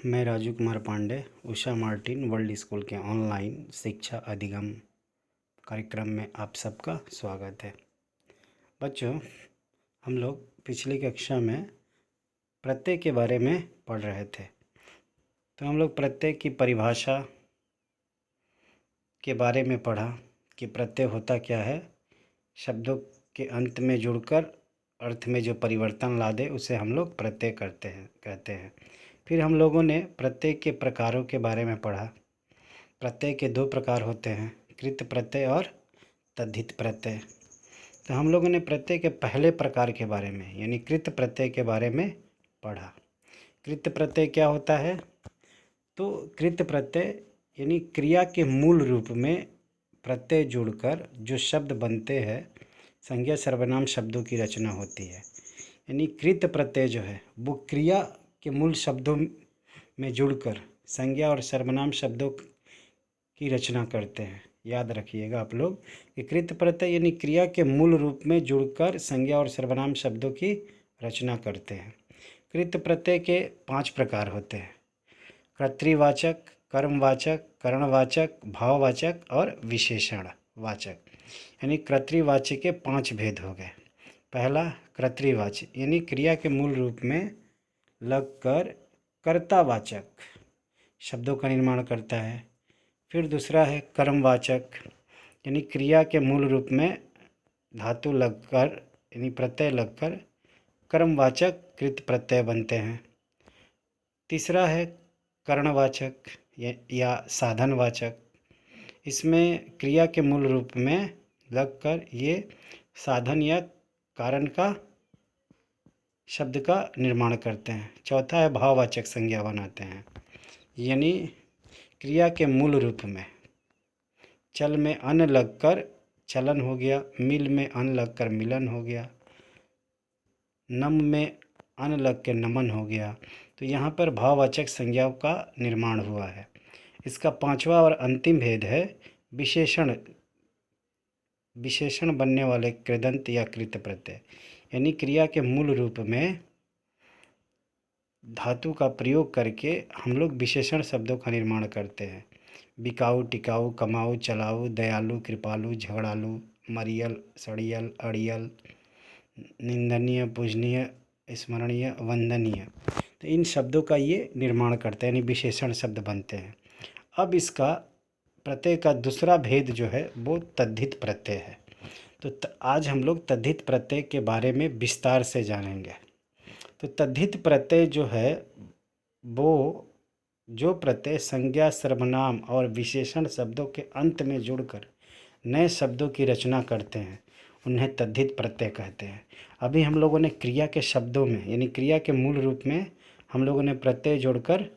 मैं Raju Kumar Pandey Usha Martin world school के online शिक्षा अधिगम कार्यक्रम में आप सबका स्वागत है। बच्चों, हम लोग पिछली कक्षा में प्रत्यय के बारे में पढ़ रहे थे। तो हम लोग प्रत्यय की परिभाषा के बारे में पढ़ा कि प्रत्यय होता क्या है। शब्दों के अंत में जुड़कर अर्थ में जो परिवर्तन ला दे उसे हम लोग प्रत्यय कहते हैं। फिर हम लोगों ने प्रत्यय के प्रकारों के बारे में पढ़ा। प्रत्यय के दो प्रकार होते हैं, कृत प्रत्यय और तद्धित प्रत्यय। तो हम लोगों ने प्रत्यय के पहले प्रकार के बारे में यानी कृत प्रत्यय के बारे में पढ़ा। कृत प्रत्यय क्या होता है? तो कृत प्रत्यय यानी क्रिया के मूल रूप में प्रत्यय जोड़कर जो शब्द बनते हैं, संज्ञा सर्वनाम शब्दों की रचना होती है। यानी कृत प्रत्यय जो है वो क्रिया के मूल शब्दों में जुड़कर संज्ञा और सर्वनाम शब्दों की रचना करते हैं। याद रखिएगा आप लोग कि कृत प्रत्यय यानी क्रिया के मूल रूप में जुड़कर संज्ञा और सर्वनाम शब्दों की रचना करते हैं। कृत प्रत्यय के 5 प्रकार होते हैं: कर्तृवाचक, कर्मवाचक, करणवाचक, भाववाचक और विशेषणवाचक। यानी कर्तृवाच्य के 5 भेद हो गए। पहला कर्तृवाच्य यानी क्रिया के मूल रूप में लगकर कर्तावाचक शब्दों का निर्माण करता है। फिर दूसरा है कर्मवाचक यानी क्रिया के मूल रूप में धातु लगकर यानी प्रत्यय लगकर कर्मवाचक कृत प्रत्यय बनते हैं। तीसरा है करणवाचक या साधनवाचक। इसमें क्रिया के मूल रूप में लगकर ये साधन या कारण का शब्द का निर्माण करते हैं। चौथा है भाववाचक संज्ञा बनाते हैं, यानी क्रिया के मूल रूप में चल में अन लगकर चलन हो गया, मिल में अन लगकर मिलन हो गया, नम में अन लग के नमन हो गया। तो यहाँ पर भाववाचक संज्ञाओं का निर्माण हुआ है। इसका 5वां और अंतिम भेद है विशेषण बनने वाले कृदंत या कृत प्रत्यय। यानी क्रिया के मूल रूप में धातु का प्रयोग करके हम लोग विशेषण शब्दों का निर्माण करते हैं। बिकाऊ, टिकाऊ, कमाऊ, चलाऊ, दयालु, कृपालु, झगड़ालू, मरियल, सड़ियल, अड़ियल, निंदनीय, पूजनीय, स्मरणीय, वंदनीय। तो इन शब्दों का ये निर्माण करते हैं, यानी विशेषण शब्द बनते हैं। अब इसका प्रत्यय का दूसरा भेद जो है वो तद्धित प्रत्यय है। तो आज हम लोग तद्धित प्रत्यय के बारे में विस्तार से जानेंगे। तो तद्धित प्रत्यय जो है वो जो प्रत्यय संज्ञा, सर्वनाम और विशेषण शब्दों के अंत में जुड़कर नए शब्दों की रचना करते हैं, उन्हें तद्धित प्रत्यय कहते हैं। अभी हम लोगों ने क्रिया के शब्दों में यानी क्रिया के मूल रूप में हम लोगों ने प्रत्यय जोड़कर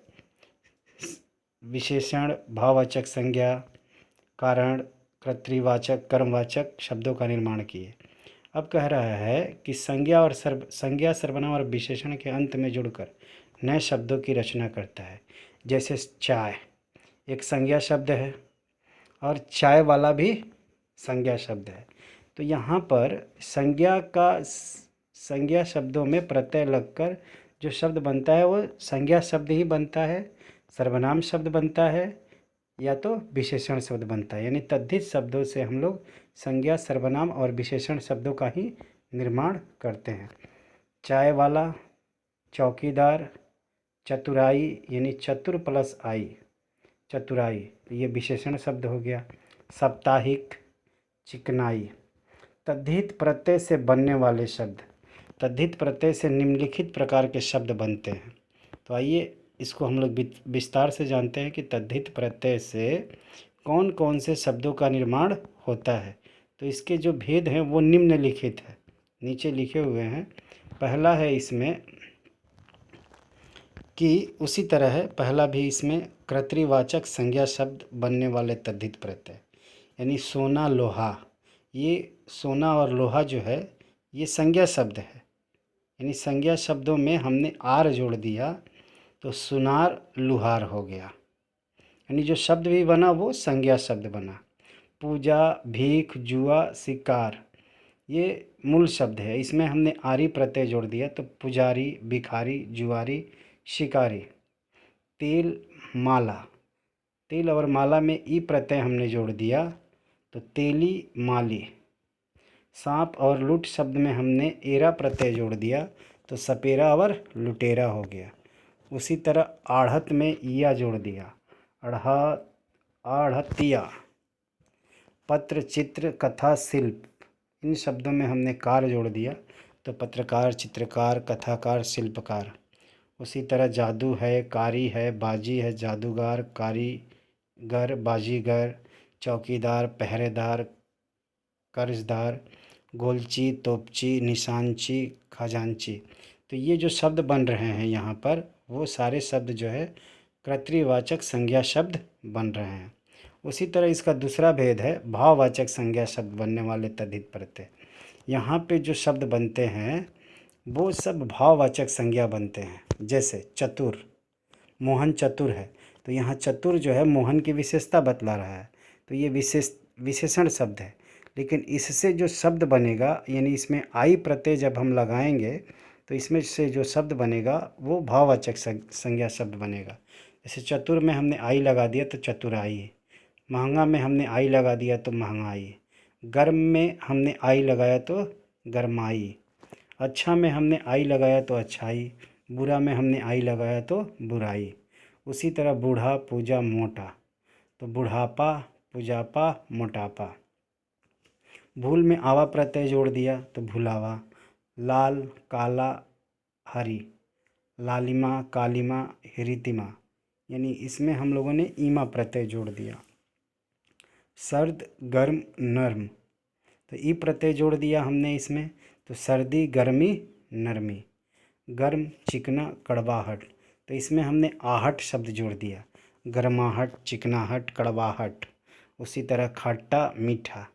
विशेषण, भाववाचक संज्ञा, कारण, कर्तृवाचक, कर्मवाचक शब्दों का निर्माण किए। अब कह रहा है कि संज्ञा, सर्वनाम और विशेषण के अंत में जुड़कर नए शब्दों की रचना करता है। जैसे चाय एक संज्ञा शब्द है और चाय वाला भी संज्ञा शब्द है। तो यहाँ पर संज्ञा शब्दों में प्रत्यय लगकर जो शब्द बनता है वो संज्ञा शब्द ही बनता है, सर्वनाम शब्द बनता है या तो विशेषण शब्द बनता है। यानी तद्धित शब्दों से हम लोग संज्ञा, सर्वनाम और विशेषण शब्दों का ही निर्माण करते हैं। चाय वाला, चौकीदार, चतुराई यानी चतुर प्लस आई चतुराई, ये विशेषण शब्द हो गया। साप्ताहिक, चिकनाई। तद्धित प्रत्यय से बनने वाले शब्द, तद्धित प्रत्यय से निम्नलिखित प्रकार के शब्द बनते हैं। तो आइए इसको हम लोग विस्तार से जानते हैं कि तद्धित प्रत्यय से कौन कौन से शब्दों का निर्माण होता है। तो इसके जो भेद हैं वो निम्नलिखित है, नीचे लिखे हुए हैं। पहला है इसमें कि उसी तरह है, पहला भी इसमें कर्तृवाचक संज्ञा शब्द बनने वाले तद्धित प्रत्यय, यानी सोना, लोहा। ये सोना और लोहा जो है ये संज्ञा शब्द है, यानी संज्ञा शब्दों में हमने आर जोड़ दिया तो सुनार, लुहार हो गया। यानी जो शब्द भी बना वो संज्ञा शब्द बना। पूजा, भीख, जुआ, शिकार, ये मूल शब्द है, इसमें हमने आरी प्रत्यय जोड़ दिया तो पुजारी, भिखारी, जुआरी, शिकारी। तेल माला, तेल और माला में ई प्रत्यय हमने जोड़ दिया तो तेली माली। सांप और लूट शब्द में हमने एरा प्रत्यय जोड़ दिया तो सपेरा और लुटेरा हो गया। उसी तरह आढ़त में इया जोड़ दिया, अढ़ा आढ़तिया। पत्र, चित्र, कथा, शिल्प, इन शब्दों में हमने कार जोड़ दिया तो पत्रकार, चित्रकार, कथाकार, शिल्पकार। उसी तरह जादू है, कारी है, बाजी है, जादूगर, कारीगर, बाजीगर, चौकीदार, पहरेदार, कर्जदार, गोलची, तोपची, निशानची, खजांची। तो ये जो शब्द बन रहे हैं यहाँ पर, वो सारे शब्द जो है कर्तृवाचक संज्ञा शब्द बन रहे हैं। उसी तरह इसका दूसरा भेद है भाववाचक संज्ञा शब्द बनने वाले तद्धित प्रत्यय। यहाँ पे जो शब्द बनते हैं वो सब भाववाचक संज्ञा बनते हैं। जैसे चतुर, मोहन चतुर है, तो यहाँ चतुर जो है मोहन की विशेषता बतला रहा है, तो ये विशेषण शब्द है। लेकिन इससे जो शब्द बनेगा, यानी इसमें आई प्रत्यय जब हम लगाएंगे तो इसमें से जो शब्द बनेगा वो भाववाचक संज्ञा शब्द बनेगा। जैसे चतुर में हमने आई लगा दिया तो चतुराई, महंगा में हमने आई लगा दिया तो महंगाई, गर्म में हमने आई लगाया तो गरमाई, अच्छा में हमने आई लगाया तो अच्छाई, बुरा में हमने आई लगाया तो बुराई। उसी तरह बूढ़ा, पूजा, मोटा, तो बुढ़ापा, पुजापा, मोटापा। भूल में आवा प्रत्यय जोड़ दिया तो भुलावा। लाल, काला, हरी, लालिमा, कालिमा, हिरितिमा, यानी इसमें हम लोगों ने ईमा प्रत्यय जोड़ दिया। सर्द, गर्म, नर्म, तो ई प्रत्यय जोड़ दिया हमने इसमें तो सर्दी, गर्मी, नरमी। गर्म, चिकना, कड़वाहट, तो इसमें हमने आहट शब्द जोड़ दिया, गर्माहट, चिकनाहट, कड़वाहट। उसी तरह खट्टा, मीठा,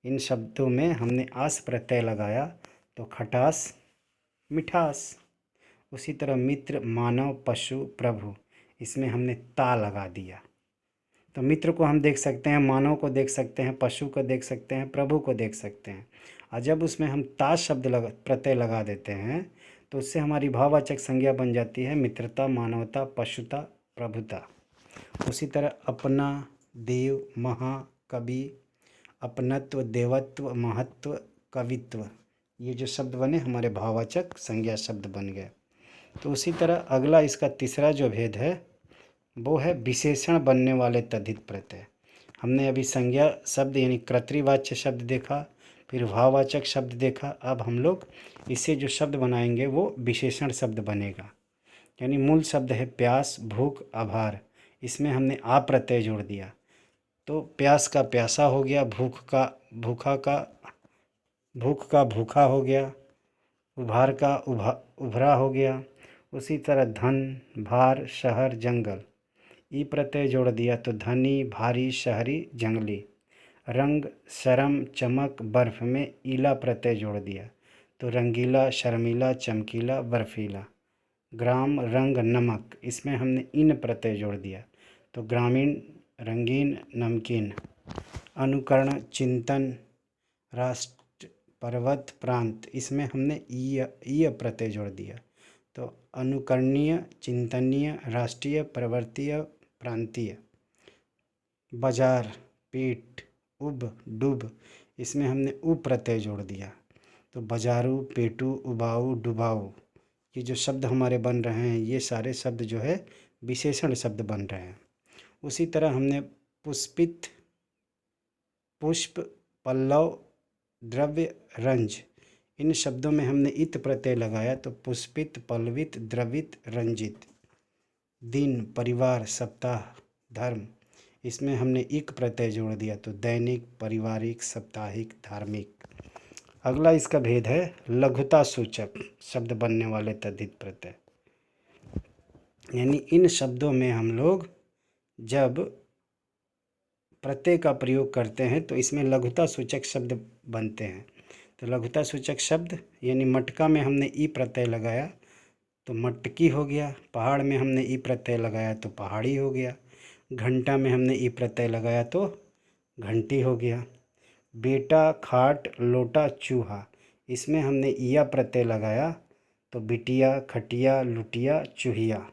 इन शब्दों में हमने आस प्रत्यय लगाया तो खटास, मिठास। उसी तरह मित्र, मानव, पशु, प्रभु, इसमें हमने ता लगा दिया। तो मित्र को हम देख सकते हैं, मानव को देख सकते हैं, पशु को देख सकते हैं, प्रभु को देख सकते हैं। और जब उसमें हम ता शब्द प्रत्यय लगा देते हैं तो उससे हमारी भाववाचक संज्ञा बन जाती है मित्रता, मानवता, पशुता, प्रभुता। उसी तरह अपना, देव, महा, कवि, अपनत्व, देवत्व, महत्व, कवित्व, ये जो शब्द बने हमारे भाववाचक संज्ञा शब्द बन गए। तो उसी तरह अगला इसका तीसरा जो भेद है वो है विशेषण बनने वाले तद्धित प्रत्यय। हमने अभी संज्ञा शब्द यानी कर्तृवाच्य शब्द देखा, फिर भाववाचक शब्द देखा, अब हम लोग इससे जो शब्द बनाएंगे वो विशेषण शब्द बनेगा। यानी मूल शब्द है प्यास, भूख, आभार, इसमें हमने आ प्रत्यय जोड़ दिया तो प्यास का प्यासा हो गया, भूख का भूखा हो गया, उभार का उभरा हो गया। उसी तरह धन, भार, शहर, जंगल, ई प्रत्यय जोड़ दिया तो धनी, भारी, शहरी, जंगली। रंग, शर्म, चमक, बर्फ में ईला प्रत्यय जोड़ दिया तो रंगीला, शर्मीला, चमकीला, बर्फीला। ग्राम, रंग, नमक, इसमें हमने इन प्रत्यय जोड़ दिया तो ग्रामीण, रंगीन, नमकीन। अनुकरण, चिंतन, राष्ट्र, पर्वत, प्रांत, इसमें हमने ईय प्रत्यय जोड़ दिया तो अनुकरणीय, चिंतनीय, राष्ट्रीय, पर्वतीय, प्रांतीय। बाजार, पेट, उब, डूब, इसमें हमने उ प्रत्यय जोड़ दिया तो बाजारू, पेटू, उबाऊ, डुबाऊ। ये जो शब्द हमारे बन रहे हैं ये सारे शब्द जो है विशेषण शब्द बन रहे हैं। उसी तरह हमने पुष्पित, पुष्प, पल्लव, द्रव्य, रंज, इन शब्दों में हमने इत प्रत्यय लगाया तो पुष्पित, पल्लवित, द्रवित, रंजित। दिन, परिवार, सप्ताह, धर्म, इसमें हमने इक प्रत्यय जोड़ दिया तो दैनिक, पारिवारिक, साप्ताहिक, धार्मिक। अगला इसका भेद है लघुता सूचक शब्द बनने वाले तद्धित प्रत्यय। यानी इन शब्दों में हम लोग जब प्रत्यय का प्रयोग करते हैं तो इसमें लघुता सूचक शब्द बनते हैं। तो लघुता सूचक शब्द यानी मटका में हमने ई प्रत्यय लगाया तो मटकी हो गया, पहाड़ में हमने ई प्रत्यय लगाया तो पहाड़ी हो गया, घंटा में हमने ई प्रत्यय लगाया तो घंटी हो गया। बेटा, खाट, लोटा, चूहा, इसमें हमने ईया प्रत्यय लगाया तो बिटिया, खटिया, लुटिया, चूहिया।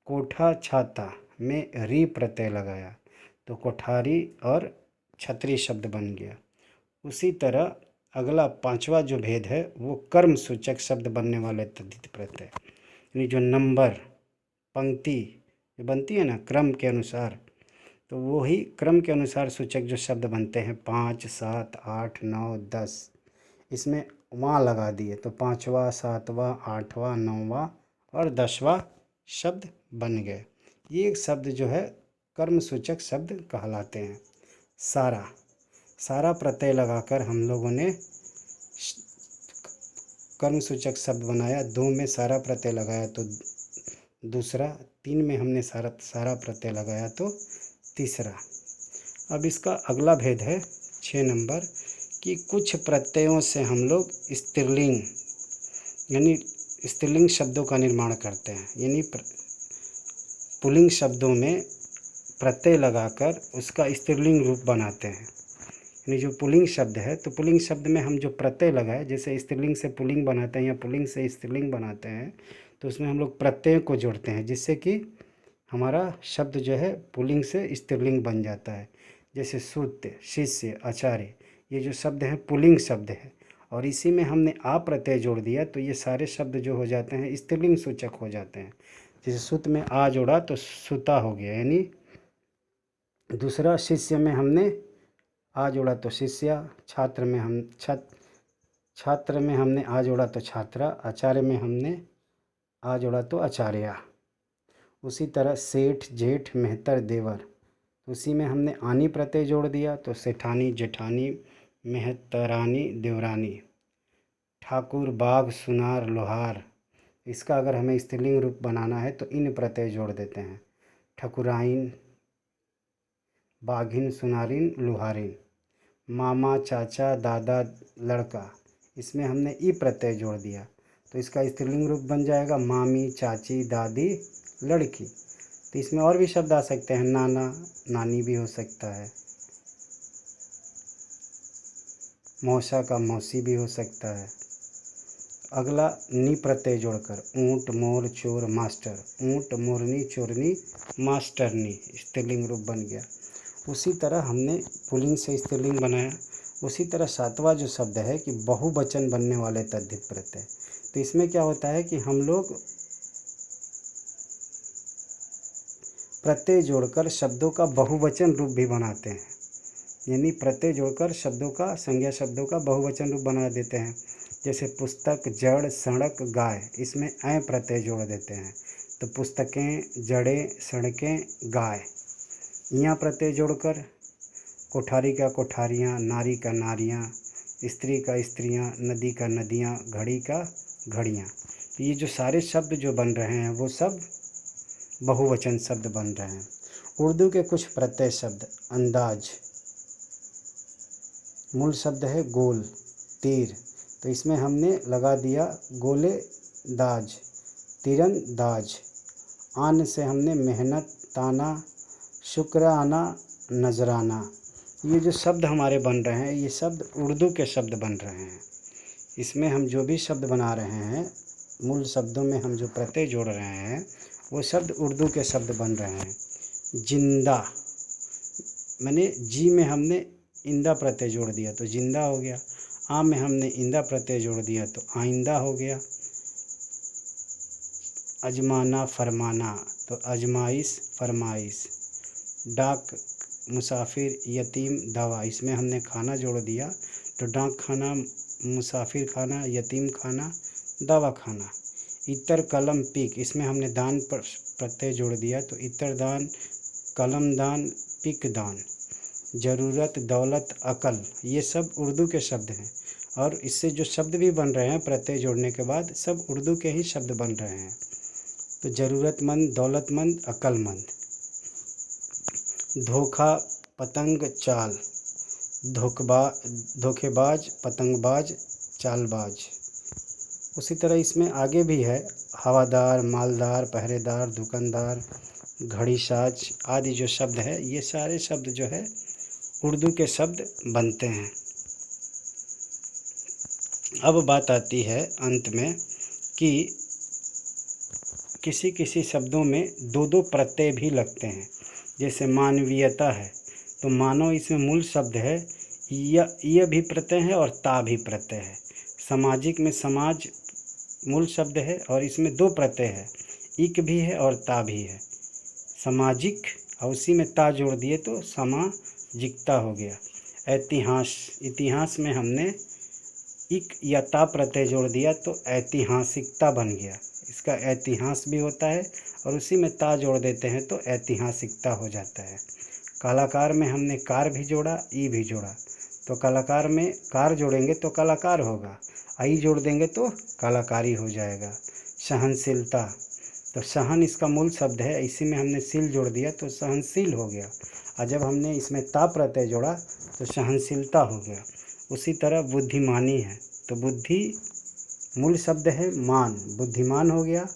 कोठा छाता में री प्रत्यय लगाया तो कोठारी और छतरी शब्द बन गया। उसी तरह अगला पांचवा जो भेद है वो कर्म सूचक शब्द बनने वाले तद्धित प्रत्यय, यानी जो नंबर पंक्ति जो बनती है ना क्रम के अनुसार, तो वो ही क्रम के अनुसार सूचक जो शब्द बनते हैं 5, 7, 8, 9, 10, इसमें वहाँ लगा दिए तो पाँचवा, सातवां, आठवां, नौवां और 10वां शब्द बन गए। ये एक शब्द जो है कर्म सूचक शब्द कहलाते हैं। सारा, सारा प्रत्यय लगाकर हम लोगों ने कर्म सूचक शब्द बनाया। 2 में सारा प्रत्यय लगाया तो दूसरा, 3 में हमने सारा प्रत्यय लगाया तो तीसरा। अब इसका अगला भेद है 6 नंबर कि कुछ प्रत्ययों से हम लोग स्त्रीलिंग यानी स्त्रीलिंग शब्दों का निर्माण करते हैं, यानी पुल्लिंग शब्दों में प्रत्यय लगाकर उसका स्त्रीलिंग रूप बनाते हैं। यानी जो पुल्लिंग शब्द है तो पुल्लिंग शब्द में हम जो प्रत्यय लगाए, जैसे स्त्रीलिंग से पुल्लिंग बनाते हैं या पुल्लिंग से स्त्रीलिंग बनाते हैं, तो उसमें हम लोग प्रत्यय को जोड़ते हैं जिससे कि हमारा शब्द जो है पुल्लिंग से स्त्रीलिंग बन जाता है। जैसे सूत्य, शिष्य, आचार्य, ये जो शब्द हैं पुल्लिंग शब्द है और इसी में हमने आ प्रत्यय जोड़ दिया तो ये सारे शब्द जो हो जाते हैं स्त्रीलिंग सूचक हो जाते हैं। जैसे सूत में आ जोड़ा तो सुता हो गया, यानी दूसरा शिष्य में हमने आ जोड़ा तो शिष्या, छात्र में हमने आ जोड़ा तो छात्रा, आचार्य में हमने आ जोड़ा तो आचार्या। उसी तरह सेठ, जेठ, मेहतर, देवर, उसी में हमने आनी प्रत्यय जोड़ दिया तो सेठानी, जेठानी, मेहतरानी, देवरानी। ठाकुर, बाघ, सुनार, लोहार, इसका अगर हमें स्त्रीलिंग रूप बनाना है तो इन प्रत्यय जोड़ देते हैं। ठकुराइन, बाघिन, सुनारिन, लुहारिन। मामा, चाचा, दादा, लड़का, इसमें हमने ई प्रत्यय जोड़ दिया तो इसका स्त्रीलिंग रूप बन जाएगा मामी, चाची, दादी, लड़की। तो इसमें और भी शब्द आ सकते हैं, नाना, नानी भी हो सकता है, मौसा का मौसी भी हो सकता है। अगला नी प्रत्यय जोड़कर ऊँट, मोर, चोर, मास्टर, ऊँट, मोरनी, चोरनी, मास्टरनी, स्त्रीलिंग रूप बन गया। उसी तरह हमने पुल्लिंग से स्त्रीलिंग बनाया। उसी तरह सातवां जो शब्द है कि बहुवचन बनने वाले तद्धित प्रत्यय, तो इसमें क्या होता है कि हम लोग प्रत्यय जोड़कर शब्दों का बहुवचन रूप भी बनाते हैं, यानी प्रत्यय जोड़कर शब्दों का संज्ञा शब्दों का बहुवचन रूप बना देते हैं। जैसे पुस्तक, जड़, सड़क, गाय, इसमें ऐ प्रत्यय जोड़ देते हैं तो पुस्तकें, जड़ें, सड़कें, गाय। यहाँ प्रत्यय जोड़कर कोठारी का कोठारियाँ, नारी का नारियाँ, स्त्री का स्त्रियाँ, नदी का नदियाँ, घड़ी का घड़ियाँ। तो ये जो सारे शब्द जो बन रहे हैं वो सब बहुवचन शब्द बन रहे हैं। उर्दू के कुछ प्रत्यय शब्द, अंदाज, मूल शब्द है गोल, तीर, तो इसमें हमने लगा दिया गोले दाज, तीरंदाज। आन से हमने मेहनत, ताना, शुक्राना, नजराना। ये जो शब्द हमारे बन रहे हैं ये शब्द उर्दू के शब्द बन रहे हैं। इसमें हम जो भी शब्द बना रहे हैं, मूल शब्दों में हम जो प्रत्यय जोड़ रहे हैं वो शब्द उर्दू के शब्द बन रहे हैं। जिंदा, मैंने जी में हमने इंदा प्रत्यय जोड़ दिया तो जिंदा हो गया। आ में हमने इंदा प्रत्यय जोड़ दिया तो आइंदा हो गया। अजमाना, फरमाना, तो अजमाइश, फरमाइश। डाक, मुसाफिर, यतीम, दवा, इसमें हमने खाना जोड़ दिया तो डाक खाना, मुसाफिर खाना, यतीम खाना, दवा खाना। इतर, कलम, पीक, इसमें हमने दान प्रत्यय जोड़ दिया तो इतर दान, कलम दान, पिक दान। ज़रूरत, दौलत, अकल, ये सब उर्दू के शब्द हैं और इससे जो शब्द भी बन रहे हैं प्रत्यय जोड़ने के बाद सब उर्दू के ही शब्द बन रहे हैं। तो ज़रूरतमंद, दौलतमंद, अक्लमंद। धोखा, पतंग, चाल, धोखेबाज, पतंगबाज, चालबाज। उसी तरह इसमें आगे भी है, हवादार, मालदार, पहरेदार, दुकानदार, घड़ीसाज आदि जो शब्द है ये सारे शब्द जो है उर्दू के शब्द बनते हैं। अब बात आती है अंत में कि किसी किसी शब्दों में दो दो प्रत्यय भी लगते हैं। जैसे मानवीयता है तो मानव इसमें मूल शब्द है, य भी प्रत्यय है और ता भी प्रत्यय है। सामाजिक में समाज मूल शब्द है और इसमें दो प्रत्यय है, इक भी है और ता भी है। सामाजिक और उसी में ता जोड़ दिए तो सामाजिकता हो गया। ऐतिहास, इतिहास में हमने इक या ता प्रत्यय जोड़ दिया तो ऐतिहासिकता बन गया। इसका ऐतिहास भी होता है और उसी में ता जोड़ देते हैं तो ऐतिहासिकता हो जाता है। कलाकार में हमने कार भी जोड़ा, ई भी जोड़ा, तो कलाकार में कार जोड़ेंगे तो कलाकार होगा, आई जोड़ देंगे तो कलाकारी हो जाएगा। सहनशीलता, तो सहन इसका मूल शब्द है, इसी में हमने शील जोड़ दिया तो सहनशील हो गया, और जब हमने इसमें ता प्रत्यय जोड़ा तो सहनशीलता हो गया। उसी तरह बुद्धिमानी है तो बुद्धि मूल शब्द है मान, बुद्धिमान हो गया।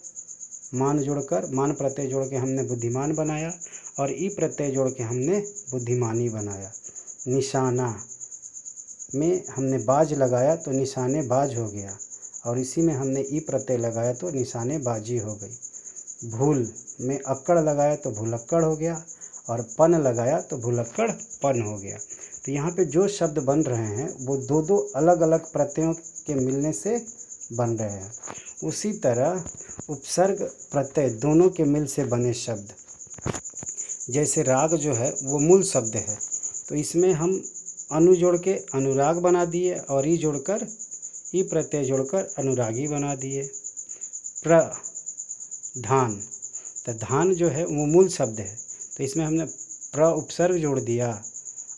मान जोड़कर, मान प्रत्यय जोड़ के हमने बुद्धिमान बनाया और ई प्रत्यय जोड़ के हमने बुद्धिमानी बनाया। निशाना में हमने बाज लगाया तो निशाने बाज हो गया और इसी में हमने ई प्रत्यय लगाया तो निशाने बाजी हो गई। भूल में अक्कड़ लगाया तो भुलक्कड़ हो गया और पन लगाया तो भुलक्कड़ पन हो गया। तो यहाँ पे जो शब्द बन रहे हैं वो दो दो अलग अलग प्रत्ययों के मिलने से बन रहे हैं। उसी तरह उपसर्ग प्रत्यय दोनों के मिल से बने शब्द, जैसे राग जो है वो मूल शब्द है तो इसमें हम अनु जोड़ के अनुराग बना दिए और ई जोड़कर, ई प्रत्यय जोड़कर अनुरागी बना दिए। प्रधान, तो धान जो है वो मूल शब्द है तो इसमें हमने प्र उपसर्ग जोड़ दिया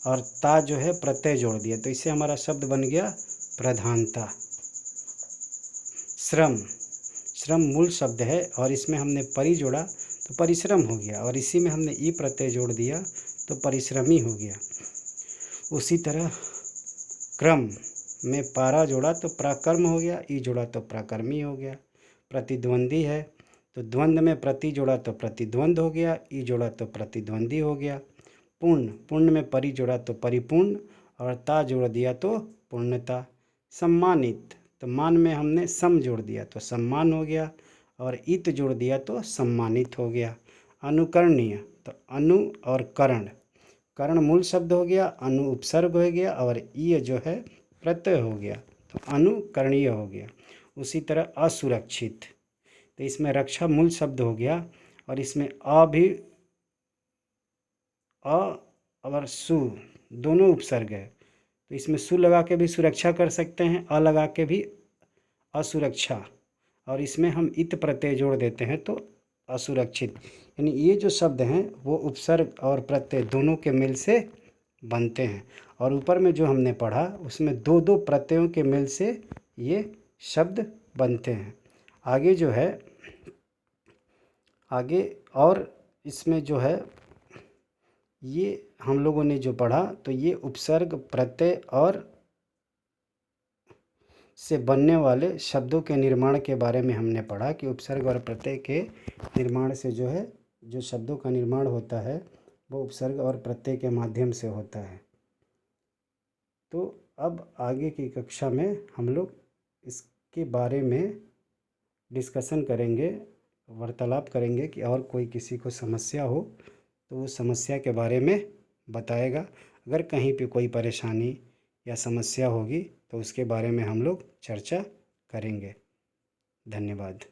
और ता जो है प्रत्यय जोड़ दिया तो इससे हमारा शब्द बन गया प्रधानता। श्रम, श्रम मूल शब्द है और इसमें हमने परि जोड़ा तो परिश्रम हो गया और इसी में हमने ई प्रत्यय जोड़ दिया तो परिश्रमी हो गया। उसी तरह क्रम में पारा जोड़ा तो प्राकर्म हो गया, ई जोड़ा तो प्राकर्मी हो गया। प्रतिद्वंदी है तो द्वंद्व में प्रति जोड़ा तो प्रतिद्वंद हो गया, ई जोड़ा तो प्रतिद्वंदी हो गया। पूर्ण, पूर्ण में परि जोड़ा तो परिपूर्ण और ता जोड़ दिया तो पूर्णता। सम्मानित, तो मान में हमने सम जोड़ दिया तो सम्मान हो गया और इत जोड़ दिया तो सम्मानित हो गया। अनुकरणीय, तो अनु और कर्ण, कर्ण मूल शब्द हो गया, अनु उपसर्ग हो गया और ईय जो है प्रत्यय हो गया तो अनुकरणीय हो गया। उसी तरह असुरक्षित, तो इसमें रक्षा मूल शब्द हो गया और इसमें अ भी, अ और सु दोनों उपसर्ग है तो इसमें सु लगा के भी सुरक्षा कर सकते हैं, अ लगा के भी असुरक्षा, और इसमें हम इत प्रत्यय जोड़ देते हैं तो असुरक्षित। यानी ये जो शब्द हैं वो उपसर्ग और प्रत्यय दोनों के मेल से बनते हैं और ऊपर में जो हमने पढ़ा उसमें दो दो प्रत्ययों के मेल से ये शब्द बनते हैं। आगे जो है, आगे और इसमें जो है ये हम लोगों ने जो पढ़ा तो ये उपसर्ग प्रत्यय और से बनने वाले शब्दों के निर्माण के बारे में हमने पढ़ा कि उपसर्ग और प्रत्यय के निर्माण से जो है, जो शब्दों का निर्माण होता है वो उपसर्ग और प्रत्यय के माध्यम से होता है। तो अब आगे की कक्षा में हम लोग इसके बारे में डिस्कशन करेंगे, वार्तालाप करेंगे कि और कोई किसी को समस्या हो तो वो समस्या के बारे में बताएगा। अगर कहीं पे कोई परेशानी या समस्या होगी तो उसके बारे में हम लोग चर्चा करेंगे। धन्यवाद।